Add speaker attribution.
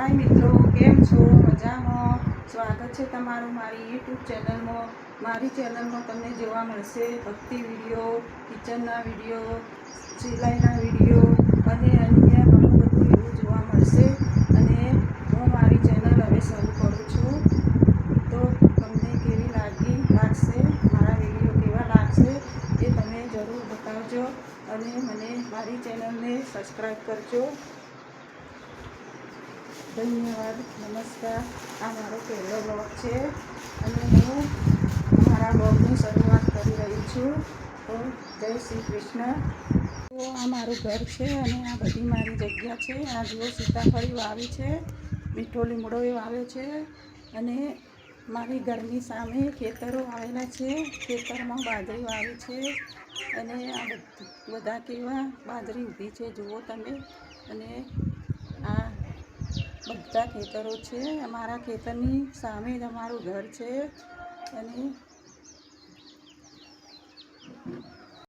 Speaker 1: हाय मित्रों, केम छो? मजामां? स्वागत है तमारुं मारी यूट्यूब चेनलमां। मारी चेनलमां तमने जोवा मळशे भक्ति विडियो, किचनना विडियो, सिलाईना विडियो अने अन्य घणुं बधुं एवुं जोवा मळशे। अने हूँ मारी चेनल हवे शरू करूँ छूं, तो तमने केवी लागशे, मारा विडियो केवा लागशे ए तमे जरूर बतावजो अने मने मारी चेनलने सब्सक्राइब करजो। धन्यवाद, नमस्कार। आ मारो पहलो ब्लॉग है अने हूँ मारा ब्लॉगनी शुरुआत करी रही छूँ। तो जय श्री कृष्ण। तो आ मारू घर है अने आ बधी मारी जग्या है। आ जुओ सीताफળી वावी है, मीठो લીમડો वाव्यो है अने मारी घरनी सामे खेतरो आवेला है। खेतरमां बाजरी वावी है अने आ बधा केवा बाजरी ऊभी है जुओ तमे। अने आ बधा खेतरो है। अमारा खेतरनी सामे ज अमारुं घर है। अने